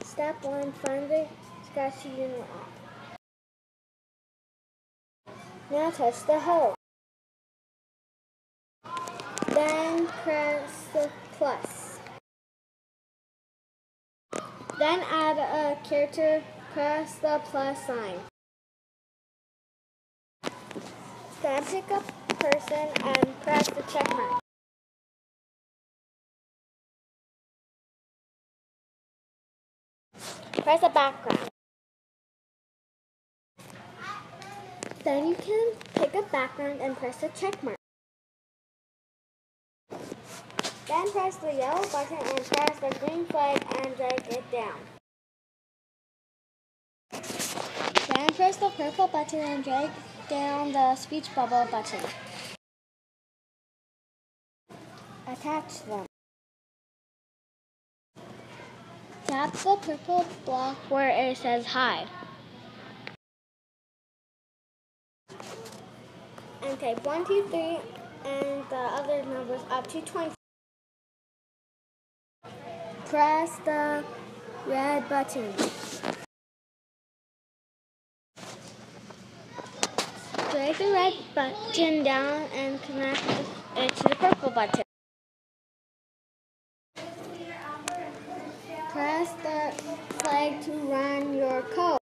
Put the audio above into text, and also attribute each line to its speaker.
Speaker 1: Step 1. Find the scratchy unit app. Now touch the hole. Then press the plus. Then add a character, press the plus sign. Then pick a person and press the check mark. Press a background. Then you can pick a background and press the check mark. Then press the yellow button and press the green flag and drag it down. Then press the purple button and drag down the speech bubble button. Attach them. Tap the purple block where it says hi. And type 1, 2, 3 and the other numbers up to 20. Press the red button. Drag the red button down and connect it to the purple button. Press the flag to run your code.